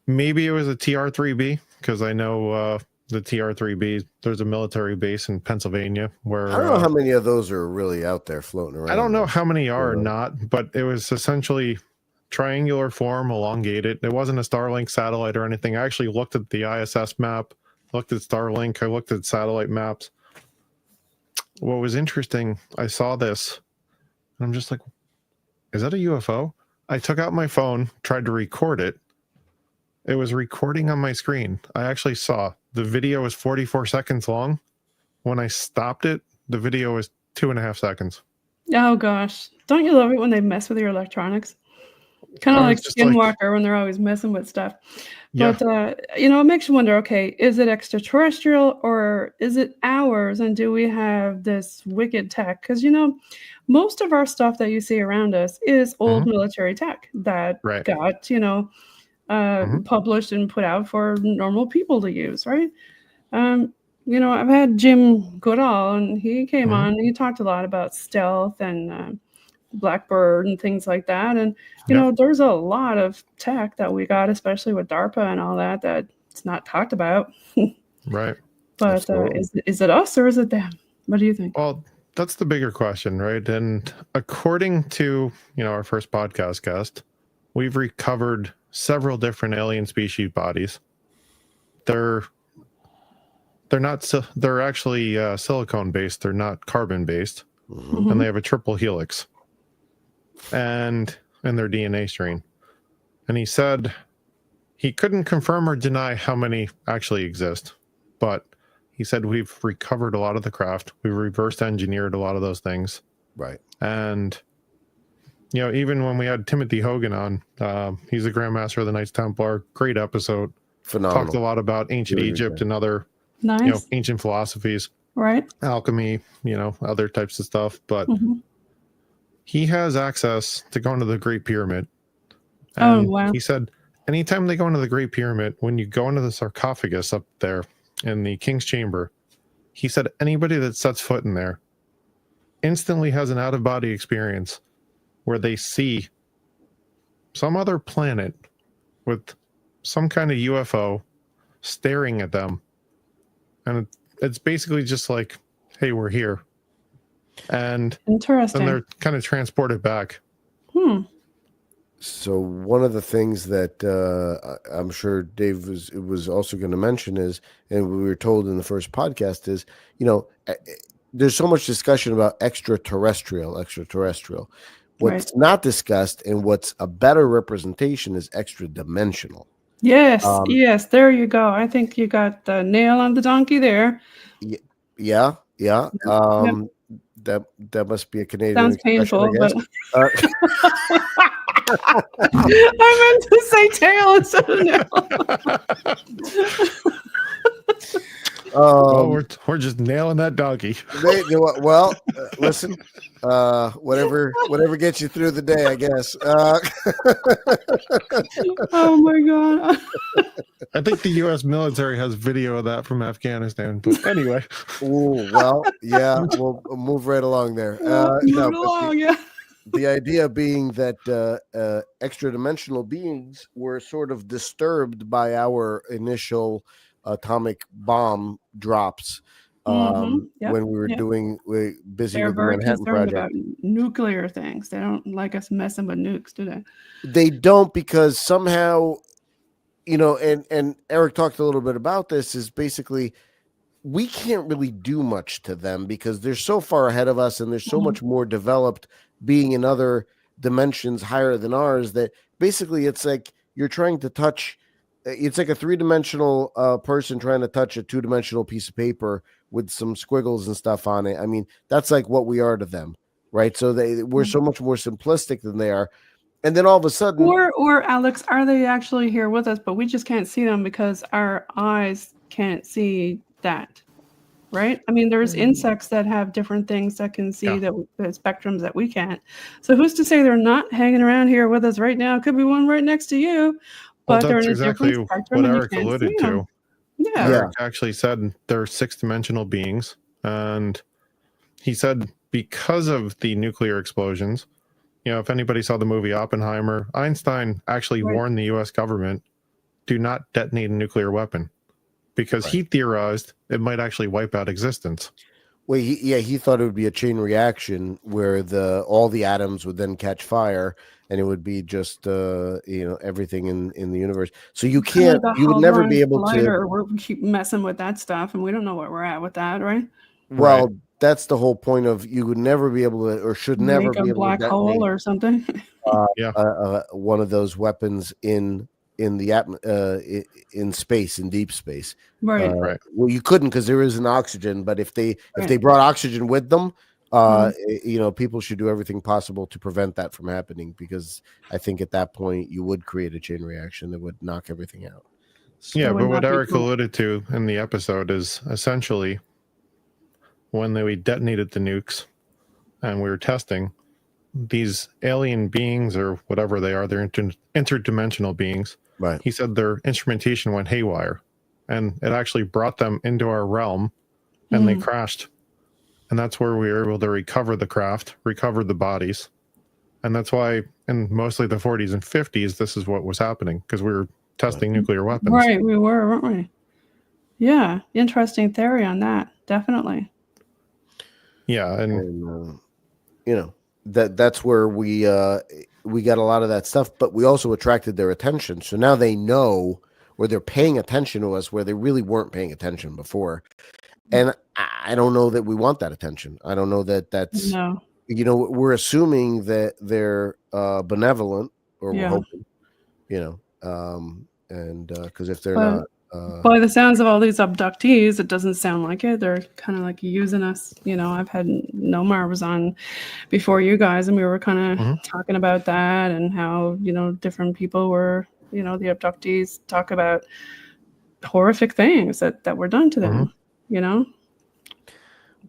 maybe it was a TR-3B, because I know the TR-3B, there's a military base in Pennsylvania where I don't know how many of those are really out there floating around. I don't know how many are or not, but it was essentially triangular form, elongated. It wasn't a Starlink satellite or anything. I actually looked at the ISS map, looked at Starlink, I looked at satellite maps. What was interesting, I saw this, and I'm just like, is that a UFO? I took out my phone, tried to record it. It was recording on my screen. I actually saw the video was 44 seconds long. When I stopped it, the video was 2.5 seconds. Oh gosh, don't you love it when they mess with your electronics? Kind of I like was just like, Skinwalker when they're always messing with stuff. yeah. But you know, it makes you wonder. Okay, is it extraterrestrial or is it ours? And do we have this wicked tech? Because you know, most of our stuff that you see around us is old Mhm. military tech that Right. got published and put out for normal people to use, right? You know, I've had Jim Goodall, and he came Mhm. on. And he talked a lot about stealth and Blackbird and things like that. And you Yep. know, there's a lot of tech that we got, especially with DARPA and all that, that it's not talked about. Right. But is it us or is it them? What do you think? Well, that's the bigger question, right? And according to, our first podcast guest, we've recovered several different alien species bodies. They're actually silicone based. They're not carbon based, and they have a triple helix, and in their DNA strain. And he said he couldn't confirm or deny how many actually exist, but he said we've recovered a lot of the craft. We reversed engineered a lot of those things. Right. And, even when we had Timothy Hogan on, he's the Grandmaster of the Knights Templar. Great episode. Phenomenal. Talked a lot about ancient Really Egypt good. and other, Nice. ancient philosophies, Right. alchemy, other types of stuff. But he has access to go into the Great Pyramid. Oh, And wow. he said, anytime they go into the Great Pyramid, when you go into the sarcophagus up there in the King's Chamber, he said anybody that sets foot in there instantly has an out-of-body experience where they see some other planet with some kind of UFO staring at them. And it's basically just like, hey, we're here. And Interesting. then they're kind of transported back. So one of the things that I'm sure Dave was also going to mention is, and we were told in the first podcast is, there's so much discussion about extraterrestrial. What's not discussed and what's a better representation is extra dimensional. Yes, yes, there you go. I think you got the nail on the donkey there. Yeah. That must be a Canadian Sounds painful, expression, I guess. I meant to say tail instead of nail. Well, we're just nailing that donkey. Listen, whatever gets you through the day, I guess. Oh my god! I think the U.S. military has video of that from Afghanistan. But anyway, yeah, we'll move right along there. The idea being that extra dimensional beings were sort of disturbed by our initial atomic bomb drops when we were busy with the Manhattan Project. About nuclear things. They don't like us messing with nukes, do they? They don't, because somehow, and Eric talked a little bit about this, is basically we can't really do much to them because they're so far ahead of us and they're so much more developed, being in other dimensions higher than ours, that basically it's like you're trying to touch. It's like a three-dimensional person trying to touch a two-dimensional piece of paper with some squiggles and stuff on it. I mean, that's like what we are to them, right? So we're so much more simplistic than they are. And then all of a sudden, or Alex, are they actually here with us, but we just can't see them because our eyes can't see that, right? I mean, there's insects that have different things that can see the spectrums that we can't. So who's to say they're not hanging around here with us right now? Could be one right next to you. Well, But that's exactly what Eric alluded to. Yeah. Eric actually said they're six-dimensional beings. And he said because of the nuclear explosions, if anybody saw the movie Oppenheimer, Einstein actually warned the U.S. government, do not detonate a nuclear weapon, because he theorized it might actually wipe out existence. Well, he thought it would be a chain reaction where all the atoms would then catch fire, and it would be just everything in the universe. So you can't, you would never be able to. We'll keep messing with that stuff, and we don't know where we're at with that, right? Well, that's the whole point of, you would never be able to, or should never be able to, black hole or something. One of those weapons in the in space, in deep space. Right. Well, you couldn't, because there isn't oxygen. But if they brought oxygen with them, people should do everything possible to prevent that from happening, because I think at that point you would create a chain reaction that would knock everything out. Yeah, That would but what not be Eric cool. alluded to in the episode is essentially when we detonated the nukes and we were testing these alien beings or whatever they are, they're interdimensional beings. Right. He said their instrumentation went haywire and it actually brought them into our realm and they crashed. And that's where we were able to recover the craft, recover the bodies. And that's why in mostly the 40s and 50s, this is what was happening, because we were testing nuclear weapons. Right, we were, weren't we? Yeah, interesting theory on that. Definitely. Yeah, and that's where we got a lot of that stuff, but we also attracted their attention. So now they know, or they're paying attention to us where they really weren't paying attention before. And I don't know that we want that attention. I don't know that that's, No. We're assuming that they're benevolent, or we're Yeah. hoping, and because if they're not, by the sounds of all these abductees, it doesn't sound like it. They're kind of like using us. I've had Nomar was on before you guys, and we were kind of talking about that and how, different people were, the abductees talk about horrific things that were done to them,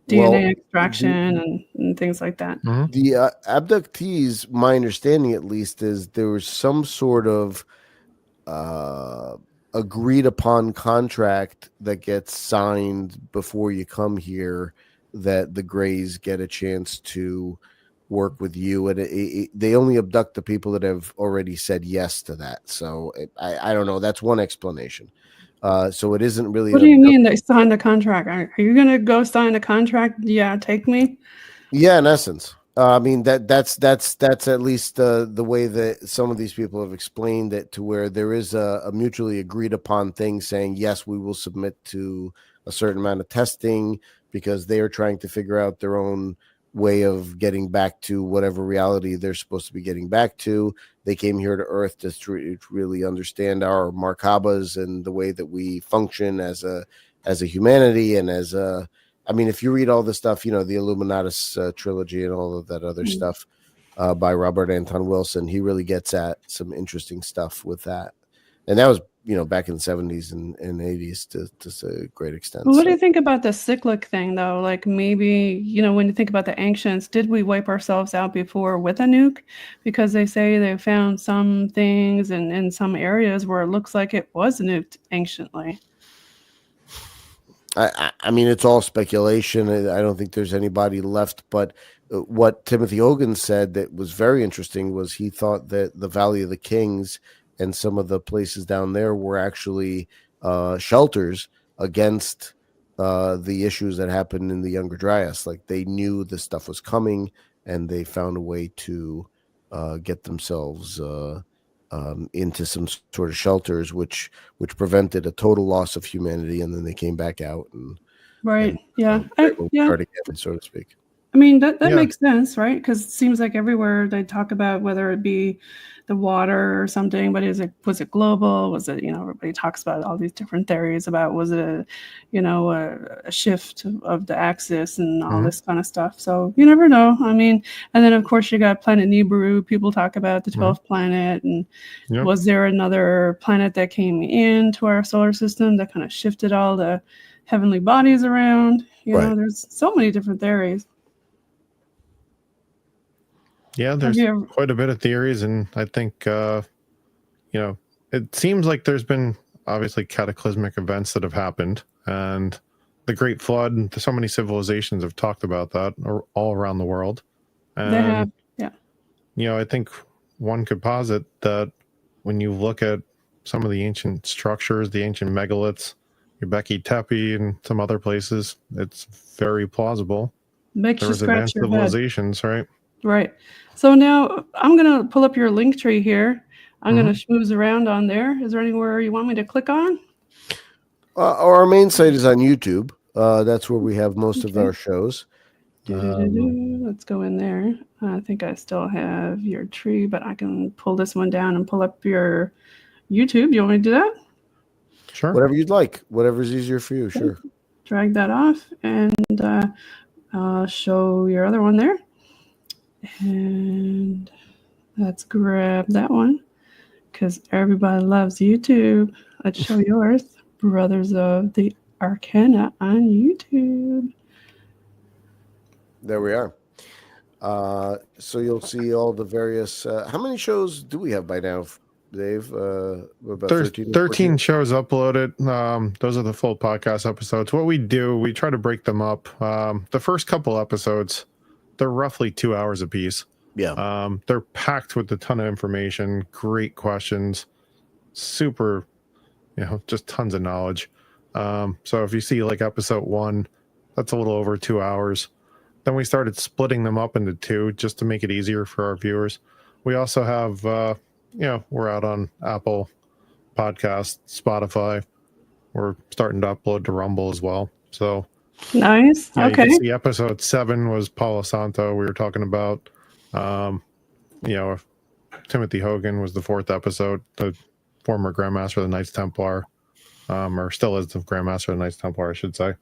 DNA extraction and things like that. The abductees, my understanding at least, is there was some sort of agreed upon contract that gets signed before you come here, that the Greys get a chance to work with you, and they only abduct the people that have already said yes to that. So I don't know. That's one explanation. So it isn't really. What do you mean they signed a contract? Are you gonna go sign a contract? Yeah, take me. Yeah, in essence. I mean that's at least the way that some of these people have explained it, to where there is a mutually agreed upon thing saying, yes, we will submit to a certain amount of testing, because they are trying to figure out their own way of getting back to whatever reality they're supposed to be getting back to. They came here to Earth to really understand our markabas and the way that we function as a humanity, and as a, I mean, if you read all the stuff, the Illuminatus trilogy and all of that other stuff by Robert Anton Wilson, he really gets at some interesting stuff with that. And that was, back in the 70s and 80s to a great extent. Well, what do you think about the cyclic thing, though? Like, maybe, when you think about the ancients, did we wipe ourselves out before with a nuke? Because they say they found some things in some areas where it looks like it was nuked anciently. I mean, it's all speculation. I don't think there's anybody left. But what Timothy Hogan said that was very interesting was he thought that the Valley of the Kings and some of the places down there were actually shelters against the issues that happened in the Younger Dryas. Like, they knew this stuff was coming, and they found a way to get themselves into some sort of shelters, which prevented a total loss of humanity, and then they came back out and start again, so to speak. I mean, that makes sense, right? Because it seems like everywhere they talk about whether it be the water or something, but was it global? Was it, everybody talks about all these different theories about, was it a shift of the axis and all this kind of stuff. So you never know. I mean, and then of course you got planet Nibiru. People talk about the 12th planet, and was there another planet that came into our solar system that kind of shifted all the heavenly bodies around? There's so many different theories. Yeah, there's quite a bit of theories, and I think, it seems like there's been obviously cataclysmic events that have happened, and the Great Flood, and so many civilizations have talked about that all around the world. And, they have, yeah. I think one could posit that when you look at some of the ancient structures, the ancient megaliths, Göbekli Tepe, and some other places, it's very plausible. Makes there you was scratch advanced your civilizations, head. right? Right. So now I'm going to pull up your link tree here. I'm going to schmooze around on there. Is there anywhere you want me to click on? Our main site is on YouTube. That's where we have most of our shows. Let's go in there. I think I still have your tree, but I can pull this one down and pull up your YouTube. You want me to do that? Sure. Whatever you'd like. Whatever's easier for you. Sure. Drag that off. And show your other one there. And let's grab that one because everybody loves YouTube. Let's show yours, Brothers of the Arcana on YouTube. There we are. So you'll see all the various. How many shows do we have by now, Dave? We're about There's 13 13 shows uploaded. Those are the full podcast episodes. What we do, we try to break them up. The first couple episodes, they're roughly 2 hours apiece. Yeah. They're packed with a ton of information, great questions, super, just tons of knowledge. So if you see like episode 1, that's a little over 2 hours. Then we started splitting them up into 2 just to make it easier for our viewers. We also have, we're out on Apple Podcasts, Spotify. We're starting to upload to Rumble as well. So nice. yeah, Okay. you can see episode 7 was Palo Santo. We were talking about, Timothy Hogan was the 4th episode, the former Grandmaster of the Knights Templar, or still is the Grandmaster of the Knights Templar, I should say.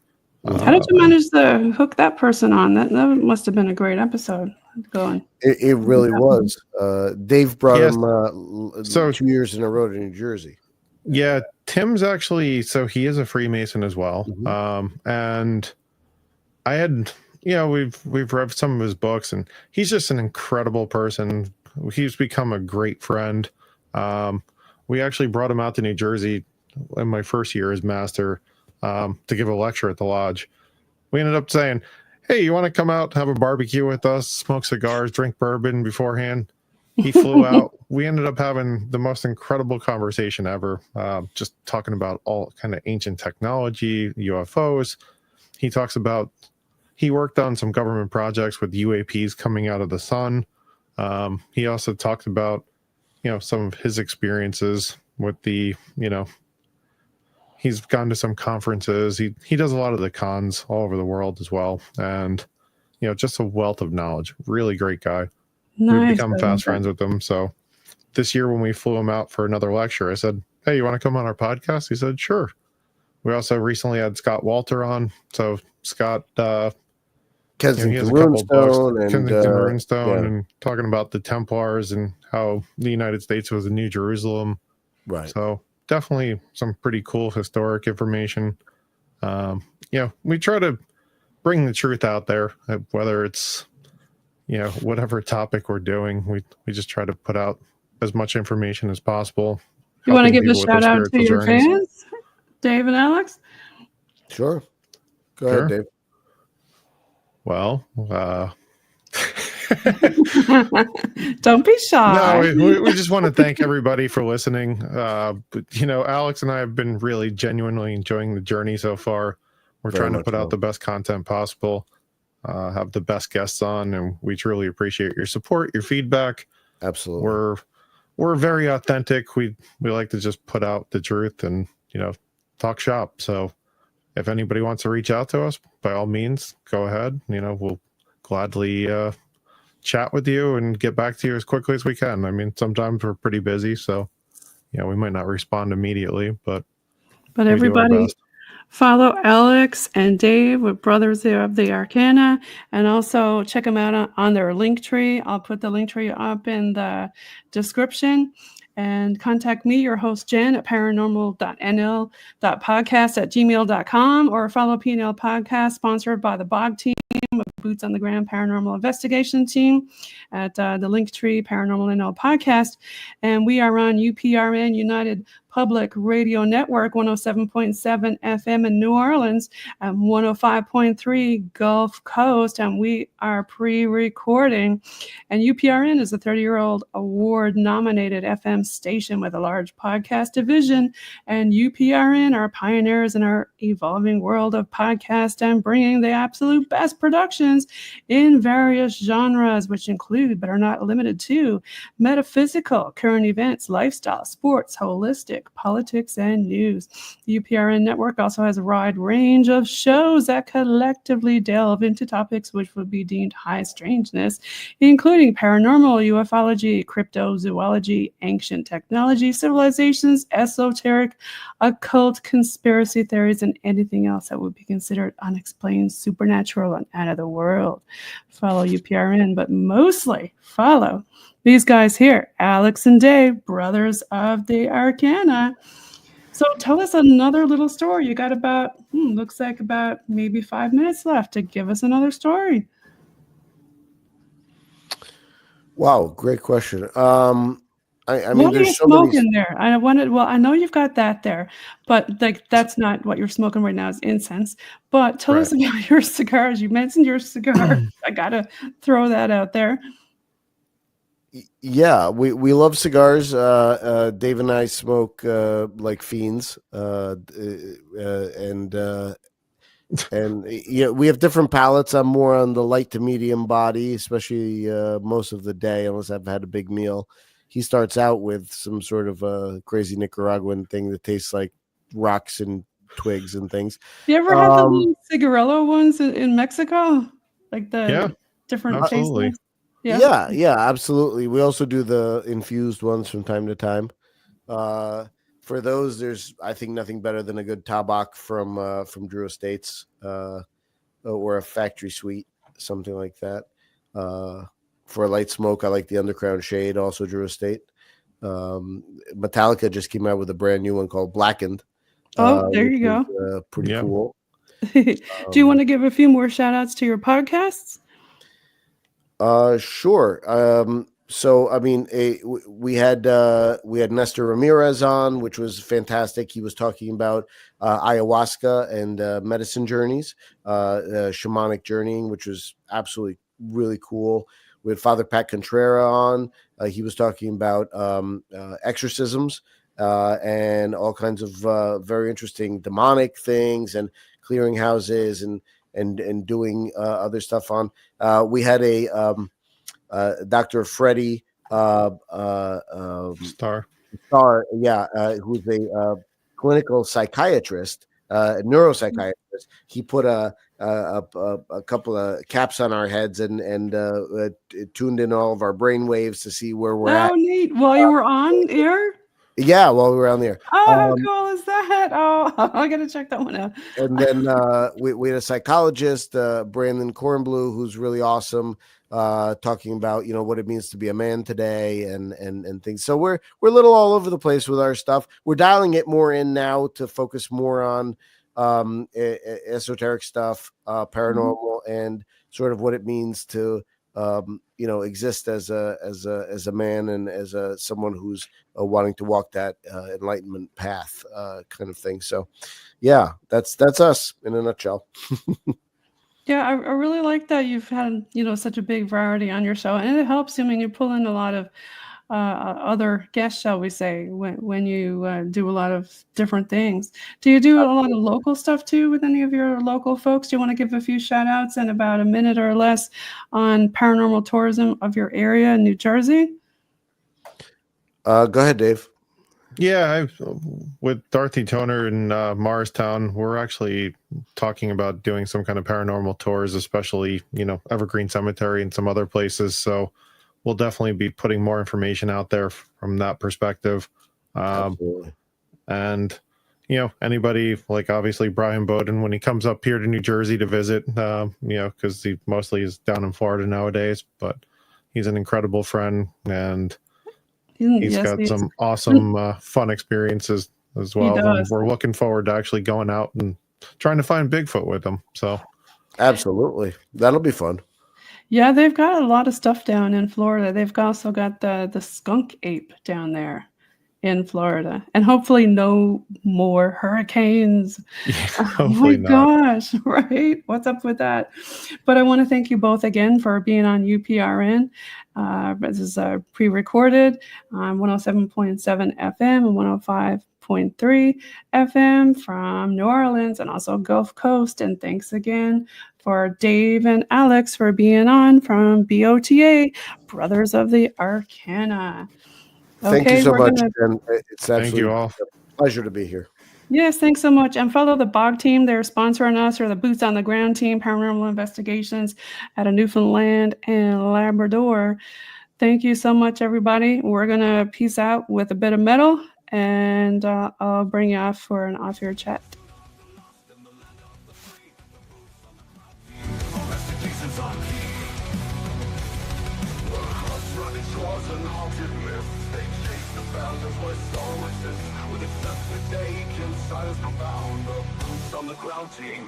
How did you manage to hook that person on? That must have been a great episode going. It really was. Dave brought him 2 years in a row to New Jersey. Yeah, Tim's actually, so he is a Freemason as well. Mm-hmm. And I had, we've read some of his books, and he's just an incredible person. He's become a great friend. We actually brought him out to New Jersey in my first year as master to give a lecture at the lodge. We ended up saying, hey, you want to come out, have a barbecue with us, smoke cigars, drink bourbon beforehand? He flew out. We ended up having the most incredible conversation ever, just talking about all kind of ancient technology, UFOs. He talks about, he worked on some government projects with UAPs coming out of the sun. He also talked about, some of his experiences with the, he's gone to some conferences. He does a lot of the cons all over the world as well. And, just a wealth of knowledge. Really great guy. Nice. We've become fast friends with him. So this year when we flew him out for another lecture, I said, hey, you want to come on our podcast? He said, sure. We also recently had Scott Walter on. So Scott, Kensington he has a couple of books, Runestone Runestone, and talking about the Templars and how the United States was in New Jerusalem. Right. So definitely some pretty cool historic information. We try to bring the truth out there, whether it's, whatever topic we're doing, we just try to put out as much information as possible. You want to give a shout out to your fans, Dave and Alex? Sure. Go ahead, Dave. Well, don't be shy. No, we just want to thank everybody for listening. Alex and I have been really genuinely enjoying the journey so far. We're trying to put out the best content possible, have the best guests on, and we truly appreciate your support, your feedback. Absolutely. We're very authentic. We like to just put out the truth and, talk shop. So if anybody wants to reach out to us, by all means, go ahead. We'll gladly chat with you and get back to you as quickly as we can. I mean, sometimes we're pretty busy, so we might not respond immediately, but everybody follow Alex and Dave with Brothers of the Arcana, and also check them out on their link tree. I'll put the link tree up in the description. And contact me, your host, Jen, at paranormal.nl.podcast@gmail.com, or follow PNL Podcast, sponsored by the BOG team, a Boots on the Ground Paranormal Investigation team, at the Linktree Paranormal NL Podcast. And we are on UPRN, United Public Radio Network, 107.7 FM in New Orleans, and 105.3 Gulf Coast, and we are pre-recording. And UPRN is a 30-year-old award-nominated FM station with a large podcast division, and UPRN are pioneers in our evolving world of podcast and bringing the absolute best productions in various genres, which include, but are not limited to, metaphysical, current events, lifestyle, sports, holistic, music, politics, and news. The UPRN network also has a wide range of shows that collectively delve into topics which would be deemed high strangeness, including paranormal, ufology, cryptozoology, ancient technology, civilizations, esoteric, occult, conspiracy theories, and anything else that would be considered unexplained, supernatural, and out of the world. Follow UPRN, but mostly follow these guys here, Alex and Dave, brothers of the Arcana. So tell us another little story. You got about, looks like about maybe 5 minutes left to give us another story. Wow, great question. I mean, What are you there's so many. smoking there? I know you've got that there, but like that's not what you're smoking right now is incense. But tell us about your cigars. You mentioned your cigar. I gotta throw that out there. Yeah, we love cigars. Dave and I smoke like fiends, and yeah, we have different palates. I'm more on the light to medium body, especially most of the day, unless I've had a big meal. He starts out with some sort of a crazy Nicaraguan thing that tastes like rocks and twigs and things. You ever had the little cigarillo ones in Mexico? Like the different absolutely. tastes? Yeah, absolutely. We also do the infused ones from time to time. For those, there's I think nothing better than a good tabak from Drew Estates or a factory suite, something like that. For a light smoke, I like the Underground Shade, also Drew Estate. Metallica just came out with a brand new one called Blackened. Oh, there you go. Pretty cool. Do you want to give a few more shout outs to your podcasts? Sure. So I mean, we had Nestor Ramirez on, which was fantastic. He was talking about ayahuasca and medicine journeys, shamanic journeying, which was absolutely really cool. We had Father Pat Contrera on. He was talking about exorcisms and all kinds of very interesting demonic things and clearing houses and doing other stuff on. We had a Dr. Freddie Star, who's a clinical psychiatrist, neuropsychiatrist. He put a couple of caps on our heads and tuned in all of our brain waves to see where we're at. Oh, neat. While you were on air? Yeah, while we were on there. Oh, how cool is that? Oh, I got to check that one out. And then we had a psychologist, Brandon Kornblue, who's really awesome, talking about what it means to be a man today and things. So we're a little all over the place with our stuff. We're dialing it more in now to focus more on esoteric stuff, paranormal, and sort of what it means to exist as a man and as someone who's wanting to walk that enlightenment path, kind of thing. So yeah, that's us in a nutshell. Yeah, I really like that you've had such a big variety on your show, and it helps. I mean, you pull in a lot of other guests, shall we say, when you do a lot of different things. Do you do a lot of local stuff too with any of your local folks? Do you want to give a few shout outs and about a minute or less on paranormal tourism of your area in New Jersey? Go ahead, Dave. Yeah, with Dorothy Toner in Morristown, we're actually talking about doing some kind of paranormal tours, especially Evergreen Cemetery and some other places. So we'll definitely be putting more information out there from that perspective. And anybody like obviously Brian Bowden, when he comes up here to New Jersey to visit, because he mostly is down in Florida nowadays, but he's an incredible friend and he's got some awesome fun experiences as well. And we're looking forward to actually going out and trying to find Bigfoot with him. So absolutely, that'll be fun. Yeah, they've got a lot of stuff down in Florida. They've also got the skunk ape down there in Florida, and hopefully no more hurricanes. Yeah, oh my gosh, right? What's up with that? But I want to thank you both again for being on UPRN. This is pre-recorded on 107.7 FM and 105.3 FM from New Orleans and also Gulf Coast. And thanks again for Dave and Alex for being on from BOTA, Brothers of the Arcana. Thank you Okay, so we're much. gonna. And it's Thank absolutely you all. a pleasure to be here. Yes, thanks so much. And follow the BOG team. They're sponsoring us, or the Boots on the Ground team, Paranormal Investigations out of Newfoundland and Labrador. Thank you so much, everybody. We're going to peace out with a bit of metal, and I'll bring you off for an off-air chat. With a sense that they can silence profound, the boots on the ground team.